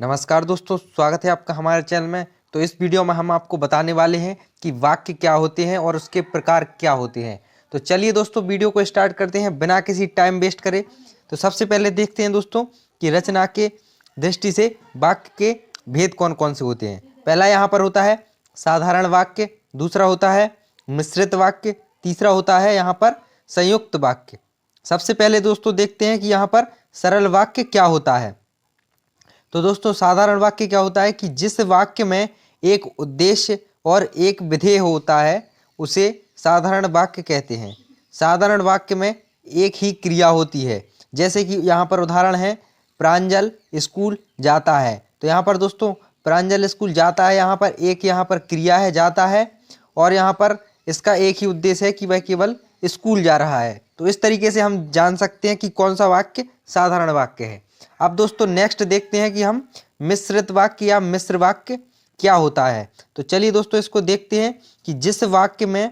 नमस्कार दोस्तों, स्वागत है आपका हमारे चैनल में। तो इस वीडियो में हम आपको बताने वाले हैं कि वाक्य क्या होते हैं और उसके प्रकार क्या होते हैं। तो चलिए दोस्तों वीडियो को स्टार्ट करते हैं बिना किसी टाइम वेस्ट करे। तो सबसे पहले देखते हैं दोस्तों कि रचना के दृष्टि से वाक्य के भेद कौन कौन से होते हैं। पहला यहाँ पर होता है साधारण वाक्य, दूसरा होता है मिश्रित वाक्य, तीसरा होता है यहाँ पर संयुक्त वाक्य। सबसे पहले दोस्तों देखते हैं कि यहाँ पर सरल वाक्य क्या होता है। तो दोस्तों साधारण वाक्य क्या होता है कि जिस वाक्य में एक उद्देश्य और एक विधेय होता है उसे साधारण वाक्य कहते हैं। साधारण वाक्य में एक ही क्रिया होती है, जैसे कि यहाँ पर उदाहरण है प्रांजल स्कूल जाता है। तो यहाँ पर दोस्तों प्रांजल स्कूल जाता है, यहाँ पर एक यहाँ पर क्रिया है जाता है, और यहाँ पर इसका एक ही उद्देश्य है कि वह केवल स्कूल जा रहा है। तो इस तरीके से हम जान सकते हैं कि कौन सा वाक्य साधारण वाक्य है। अब दोस्तों नेक्स्ट देखते हैं कि हम मिश्रित वाक्य या मिश्र वाक्य क्या होता है। तो चलिए दोस्तों इसको देखते हैं कि जिस वाक्य में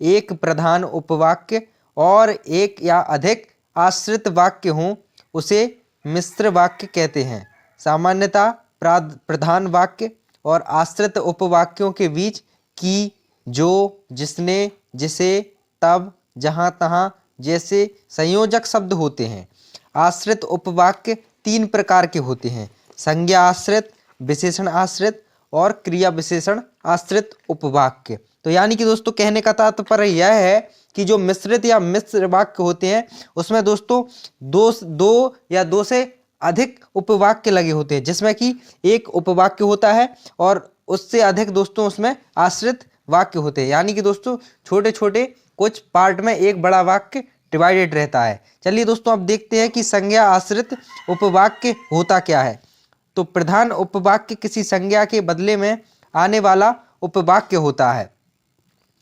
एक प्रधान उपवाक्य और एक या अधिक आश्रित वाक्य हों उसे मिश्र वाक्य कहते हैं। सामान्यतः प्रधान वाक्य और आश्रित उपवाक्यों के बीच की, जो, जिसने, जिसे, तब, जहाँ तहाँ जैसे संयोजक शब्द होते हैं। आश्रित उपवाक्य तीन प्रकार के होते हैं: संज्ञा आश्रित, विशेषण आश्रित और क्रिया विशेषण आश्रित उपवाक्य। तो यानी कि दोस्तों कहने का तात्पर्य यह है कि जो मिश्रित या मिश्र वाक्य होते हैं उसमें दोस्तों दो या दो से अधिक उपवाक्य लगे होते हैं, जिसमें कि एक उपवाक्य होता है और उससे अधिक दोस्तों उसमें आश्रित वाक्य होते हैं। यानी कि दोस्तों छोटे छोटे कुछ पार्ट में एक बड़ा वाक्य डिवाइडेड रहता है। चलिए दोस्तों अब देखते हैं कि संज्ञा आश्रित उपवाक्य होता क्या है। तो प्रधान उपवाक्य किसी संज्ञा के बदले में आने वाला उपवाक्य होता है।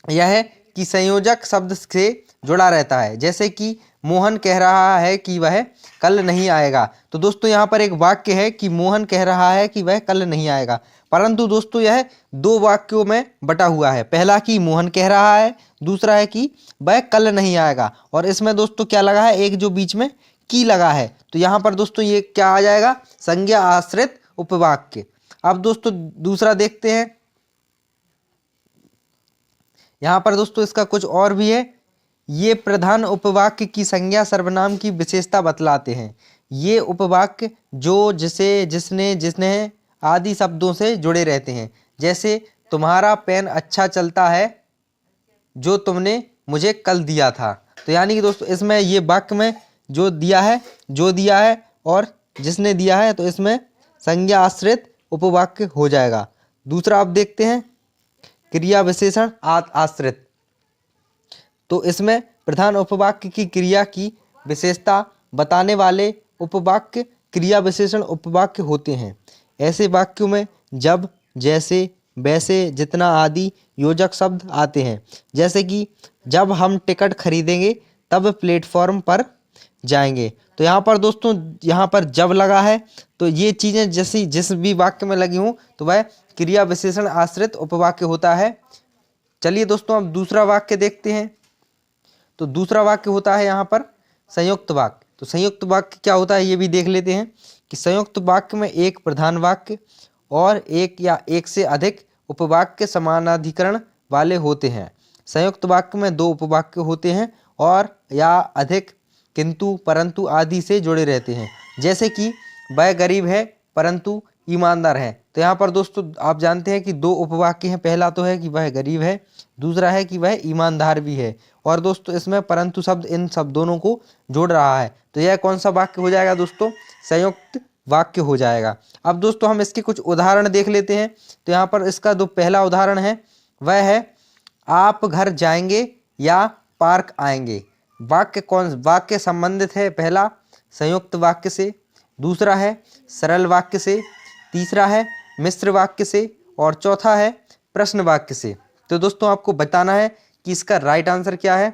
यह कि संयोजक शब्द से जुड़ा रहता है, जैसे कि मोहन कह रहा है कि वह कल नहीं आएगा। तो दोस्तों यहाँ पर एक वाक्य है कि मोहन कह रहा है कि वह कल नहीं आएगा, परंतु दोस्तों यह दो वाक्यों में बटा हुआ है। पहला कि मोहन कह रहा है, दूसरा है कि वह कल नहीं आएगा, और इसमें दोस्तों क्या लगा है, एक जो बीच में की लगा है। तो यहाँ पर दोस्तों ये क्या आ जाएगा, संज्ञा आश्रित उपवाक्य। अब दोस्तों दूसरा देखते हैं। यहाँ पर दोस्तों इसका कुछ और भी है। ये प्रधान उपवाक्य की संज्ञा सर्वनाम की विशेषता बतलाते हैं। ये उपवाक्य जो, जिसे, जिसने, जिसने आदि शब्दों से जुड़े रहते हैं, जैसे तुम्हारा पेन अच्छा चलता है जो तुमने मुझे कल दिया था। तो यानी कि दोस्तों इसमें ये वाक्य में जो दिया है, जो दिया है और जिसने दिया है, तो इसमें संज्ञा आश्रित उपवाक्य हो जाएगा। दूसरा आप देखते हैं क्रिया विशेषण आश्रित। तो इसमें प्रधान उपवाक्य की क्रिया की विशेषता बताने वाले उपवाक्य क्रिया विशेषण उपवाक्य होते हैं। ऐसे वाक्यों में जब, जैसे, वैसे, जितना आदि योजक शब्द आते हैं, जैसे कि जब हम टिकट खरीदेंगे तब प्लेटफॉर्म पर जाएंगे। तो यहाँ पर दोस्तों यहाँ पर जब लगा है, तो ये चीज़ें जैसी जिस भी वाक्य में लगी हों तो वह क्रिया विशेषण आश्रित उपवाक्य होता है। चलिए दोस्तों अब दूसरा वाक्य देखते हैं। तो दूसरा वाक्य होता है यहाँ पर संयुक्त वाक्य। तो संयुक्त वाक्य क्या होता है ये भी देख लेते हैं कि संयुक्त वाक्य में एक प्रधान वाक्य और एक या एक से अधिक उपवाक्य समानाधिकरण वाले होते हैं। संयुक्त वाक्य में दो उपवाक्य होते हैं और या अधिक किंतु, परंतु आदि से जुड़े रहते हैं, जैसे कि वह गरीब है परंतु ईमानदार है। तो यहाँ पर दोस्तों आप जानते हैं कि दो उपवाक्य हैं। पहला तो है कि वह गरीब है, दूसरा है कि वह ईमानदार भी है, और दोस्तों इसमें परंतु शब्द इन सब दोनों को जोड़ रहा है। तो यह कौन सा वाक्य हो जाएगा दोस्तों, संयुक्त वाक्य हो जाएगा। अब दोस्तों हम इसके कुछ उदाहरण देख लेते हैं। तो यहाँ पर इसका जो पहला उदाहरण है वह है आप घर जाएंगे या पार्क आएंगे। वाक्य संबंधित है पहला संयुक्त वाक्य से, दूसरा है सरल वाक्य से, तीसरा है मिश्र वाक्य से, और चौथा है प्रश्न वाक्य से। तो दोस्तों आपको बताना है कि इसका राइट आंसर क्या है।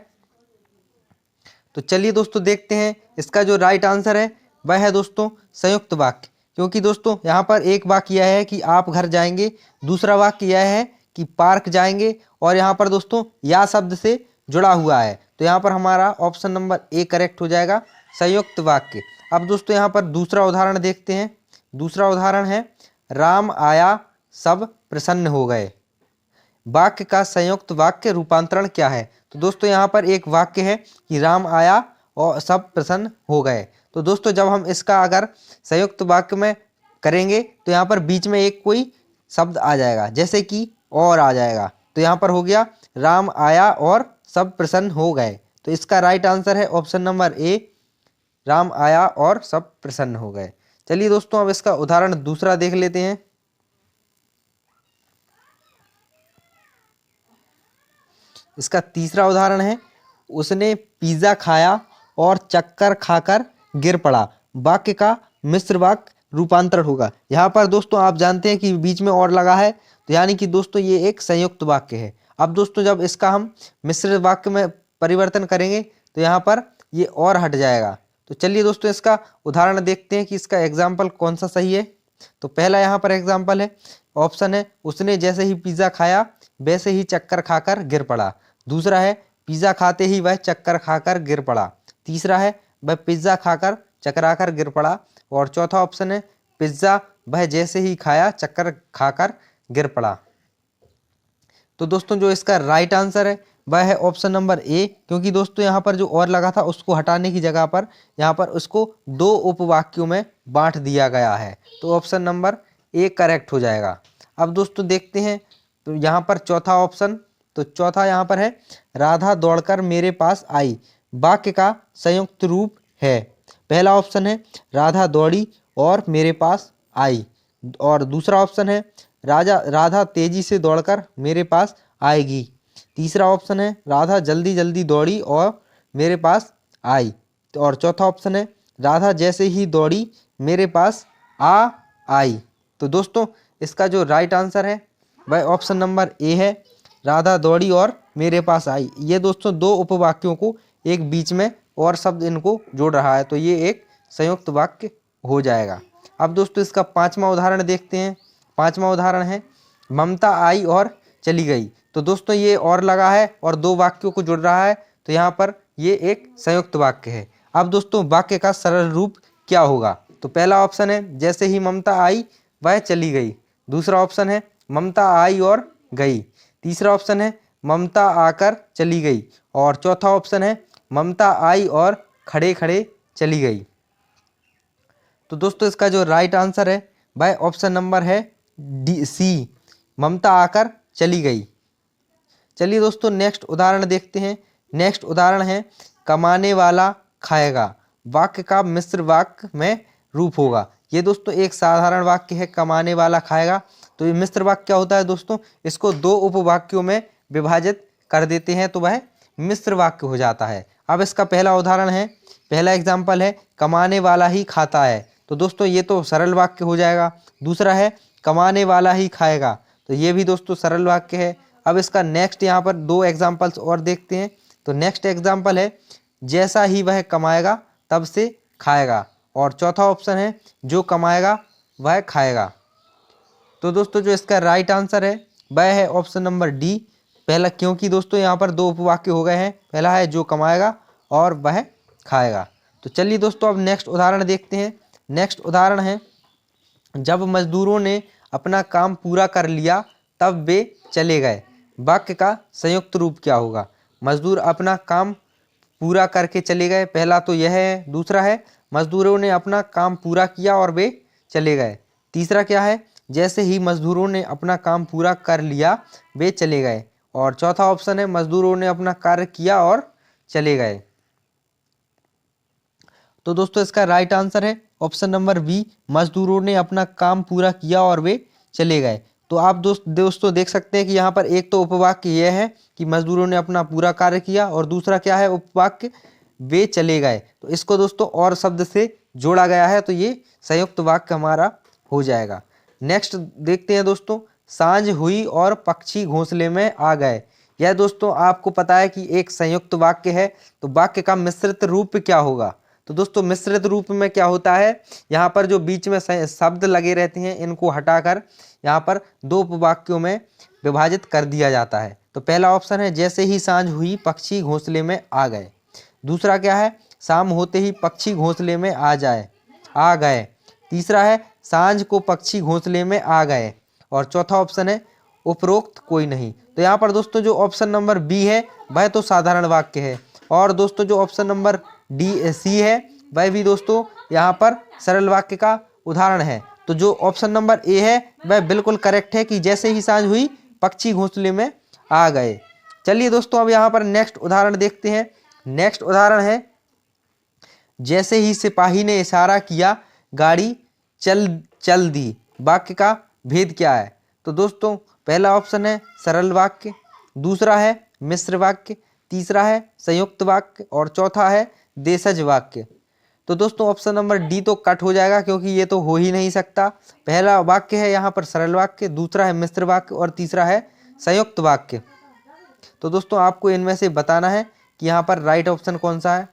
तो चलिए दोस्तों देखते हैं। इसका जो राइट आंसर है वह है दोस्तों संयुक्त वाक्य, क्योंकि दोस्तों यहाँ पर एक वाक्य यह है कि आप घर जाएंगे, दूसरा वाक्य यह है कि पार्क जाएंगे, और यहाँ पर दोस्तों या शब्द से जुड़ा हुआ है। तो यहाँ पर हमारा ऑप्शन नंबर ए करेक्ट हो जाएगा, संयुक्त वाक्य। अब दोस्तों यहाँ पर दूसरा उदाहरण देखते हैं। दूसरा उदाहरण है राम आया सब प्रसन्न हो गए। वाक्य का संयुक्त वाक्य रूपांतरण क्या है? तो दोस्तों यहाँ पर एक वाक्य है कि राम आया और सब प्रसन्न हो गए। तो दोस्तों जब हम इसका अगर संयुक्त वाक्य में करेंगे तो यहाँ पर बीच में एक कोई शब्द आ जाएगा, जैसे कि और आ जाएगा। तो यहाँ पर हो गया राम आया और सब प्रसन्न हो गए। तो इसका राइट आंसर है ऑप्शन नंबर ए, राम आया और सब प्रसन्न हो गए। चलिए दोस्तों अब इसका उदाहरण दूसरा देख लेते हैं। इसका तीसरा उदाहरण है, उसने पिज्जा खाया और चक्कर खाकर गिर पड़ा। वाक्य का मिश्र वाक्य रूपांतरण होगा। यहाँ पर दोस्तों आप जानते हैं कि बीच में और लगा है, तो यानी कि दोस्तों ये एक संयुक्त वाक्य है। अब दोस्तों जब इसका हम मिश्र वाक्य में परिवर्तन करेंगे तो यहाँ पर ये और हट जाएगा। तो चलिए दोस्तों इसका उदाहरण देखते हैं कि इसका एग्जाम्पल कौन सा सही है। तो पहला यहाँ पर एग्जाम्पल है, ऑप्शन है उसने जैसे ही पिज्ज़ा खाया वैसे ही चक्कर खाकर गिर पड़ा। दूसरा है पिज्ज़ा खाते ही वह चक्कर खाकर गिर पड़ा। तीसरा है वह पिज्ज़ा खाकर चकराकर गिर पड़ा। और चौथा ऑप्शन है पिज्ज़ा वह जैसे ही खाया चक्कर खाकर गिर पड़ा। तो दोस्तों जो इसका राइट आंसर है वह है ऑप्शन नंबर ए, क्योंकि दोस्तों यहाँ पर जो और लगा था उसको हटाने की जगह पर यहाँ पर उसको दो उपवाक्यों में बांट दिया गया है। तो ऑप्शन नंबर ए करेक्ट हो जाएगा। अब दोस्तों देखते हैं तो यहाँ पर चौथा ऑप्शन, तो चौथा यहाँ पर है राधा दौड़कर मेरे पास आई। वाक्य का संयुक्त रूप है। पहला ऑप्शन है राधा दौड़ी और मेरे पास आई। और दूसरा ऑप्शन है राधा तेजी से दौड़कर मेरे पास आएगी। तीसरा ऑप्शन है राधा जल्दी जल्दी दौड़ी और मेरे पास आई। और चौथा ऑप्शन है राधा जैसे ही दौड़ी मेरे पास आई। तो दोस्तों इसका जो राइट आंसर है वह ऑप्शन नंबर ए है, राधा दौड़ी और मेरे पास आई। ये दोस्तों दो उपवाक्यों को एक बीच में और शब्द इनको जोड़ रहा है, तो ये एक संयुक्त वाक्य हो जाएगा। अब दोस्तों इसका पांचवा उदाहरण देखते हैं। पांचवा उदाहरण है ममता आई और चली गई। तो दोस्तों ये और लगा है और दो वाक्यों को जोड़ रहा है, तो यहाँ पर ये एक संयुक्त वाक्य है। अब दोस्तों वाक्य का सरल रूप क्या होगा? तो पहला ऑप्शन है जैसे ही ममता आई वह चली गई। दूसरा ऑप्शन है ममता आई और गई। तीसरा ऑप्शन है ममता आकर चली गई। और चौथा ऑप्शन है ममता आई और खड़े खड़े चली गई। तो दोस्तों इसका जो राइट आंसर है वह ऑप्शन नंबर है डी, सी, ममता आकर चली गई। चलिए दोस्तों नेक्स्ट उदाहरण देखते हैं। नेक्स्ट उदाहरण है कमाने वाला खाएगा। वाक्य का मिश्र वाक्य में रूप होगा। ये दोस्तों एक साधारण वाक्य है, कमाने वाला खाएगा। तो ये मिश्र वाक्य क्या होता है दोस्तों, इसको दो उपवाक्यों में विभाजित कर देते हैं तो वह मिश्र वाक्य हो जाता है। अब इसका पहला उदाहरण है, पहला एग्जाम्पल है कमाने वाला ही खाता है। तो दोस्तों ये तो सरल वाक्य हो जाएगा। दूसरा है कमाने वाला ही खाएगा, तो ये भी दोस्तों सरल वाक्य है। अब इसका नेक्स्ट यहाँ पर दो एग्जाम्पल्स और देखते हैं। तो नेक्स्ट एग्जाम्पल है जैसा ही वह कमाएगा तब से खाएगा। और चौथा ऑप्शन है जो कमाएगा वह खाएगा। तो दोस्तों जो इसका राइट आंसर है वह है ऑप्शन नंबर डी, पहला, क्योंकि दोस्तों यहाँ पर दो उपवाक्य हो गए हैं। पहला है जो कमाएगा और वह खाएगा। तो चलिए दोस्तों अब नेक्स्ट उदाहरण देखते हैं। नेक्स्ट उदाहरण है जब मजदूरों ने अपना काम पूरा कर लिया तब वे चले गए। वाक्य का संयुक्त रूप क्या होगा? मजदूर अपना काम पूरा करके चले गए, पहला तो यह है। दूसरा है मजदूरों ने अपना काम पूरा किया और वे चले गए। तीसरा क्या है जैसे ही मजदूरों ने अपना काम पूरा कर लिया वे चले गए। और चौथा ऑप्शन है मजदूरों ने अपना कार्य किया और चले गए। तो दोस्तों इसका राइट आंसर है ऑप्शन नंबर बी, मजदूरों ने अपना काम पूरा किया और वे चले गए। तो आप दोस्तों देख सकते हैं कि यहाँ पर एक तो उपवाक्य यह है कि मजदूरों ने अपना पूरा कार्य किया, और दूसरा क्या है उपवाक्य वे चले गए। तो इसको दोस्तों और शब्द से जोड़ा गया है, तो ये संयुक्त वाक्य हमारा हो जाएगा। नेक्स्ट देखते हैं दोस्तों, सांझ हुई और पक्षी घोंसले में आ गए। यह दोस्तों आपको पता है कि एक संयुक्त वाक्य है, तो वाक्य का मिश्रित रूप क्या होगा? तो दोस्तों मिश्रित रूप में क्या होता है, यहाँ पर जो बीच में शब्द लगे रहते हैं इनको हटाकर यहाँ पर दो उपवाक्यों में विभाजित कर दिया जाता है। तो पहला ऑप्शन है जैसे ही सांझ हुई पक्षी घोंसले में आ गए। दूसरा क्या है शाम होते ही पक्षी घोंसले में आ गए। तीसरा है सांझ को पक्षी घोंसले में आ गए, और चौथा ऑप्शन है उपरोक्त कोई नहीं। तो यहाँ पर दोस्तों जो ऑप्शन नंबर बी है वह तो साधारण वाक्य है, और दोस्तों जो ऑप्शन नंबर सी है वह भी दोस्तों यहाँ पर सरल वाक्य का उदाहरण है। तो जो ऑप्शन नंबर ए है वह बिल्कुल करेक्ट है कि जैसे ही सांझ हुई पक्षी घोंसले में आ गए। चलिए दोस्तों अब यहाँ पर नेक्स्ट उदाहरण देखते हैं। नेक्स्ट उदाहरण है जैसे ही सिपाही ने इशारा किया गाड़ी चल दी। वाक्य का भेद क्या है? तो दोस्तों पहला ऑप्शन है सरल वाक्य, दूसरा है मिश्र वाक्य, तीसरा है संयुक्त वाक्य और चौथा है देशज वाक्य। तो दोस्तों ऑप्शन नंबर डी तो कट हो जाएगा क्योंकि ये तो हो ही नहीं सकता। पहला वाक्य है यहाँ पर सरल वाक्य, दूसरा है मिश्र वाक्य और तीसरा है संयुक्त वाक्य। तो दोस्तों आपको इनमें से बताना है कि यहाँ पर राइट ऑप्शन कौन सा है।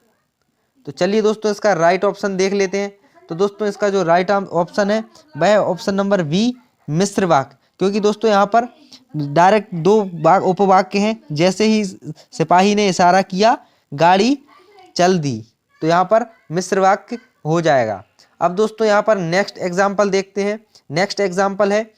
तो चलिए दोस्तों इसका राइट ऑप्शन देख लेते हैं। तो दोस्तों इसका जो राइट ऑप्शन है वह है ऑप्शन नंबर बी मिश्र वाक्य, क्योंकि दोस्तों यहाँ पर डायरेक्ट दो उपवाक्य हैं। जैसे ही सिपाही ने इशारा किया गाड़ी चल दी, तो यहाँ पर मिश्र वाक्य हो जाएगा। अब दोस्तों यहाँ पर नेक्स्ट एग्जाम्पल देखते हैं। नेक्स्ट एग्जाम्पल है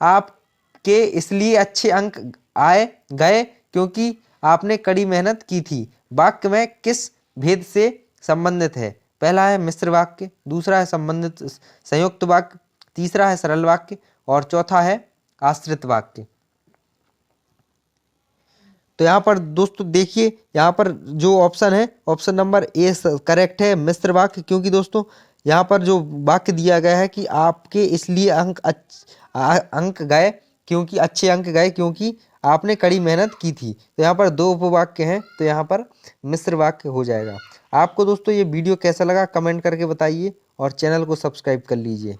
आपके इसलिए अच्छे अंक आए गए क्योंकि आपने कड़ी मेहनत की थी। वाक्य में किस भेद से संबंधित है? पहला है मिश्र वाक्य, दूसरा है संबंधित संयुक्त वाक्य, तीसरा है सरल वाक्य और चौथा है आश्रित वाक्य। तो यहाँ पर दोस्तों देखिए यहाँ पर जो ऑप्शन है ऑप्शन नंबर ए करेक्ट है मिश्र वाक्य, क्योंकि दोस्तों यहाँ पर जो वाक्य दिया गया है कि आपके इसलिए अंक गए क्योंकि अच्छे अंक गए क्योंकि आपने कड़ी मेहनत की थी। तो यहाँ पर दो उपवाक्य हैं, तो यहाँ पर मिश्र वाक्य हो जाएगा। आपको दोस्तों ये वीडियो कैसा लगा कमेंट करके बताइए और चैनल को सब्सक्राइब कर लीजिए।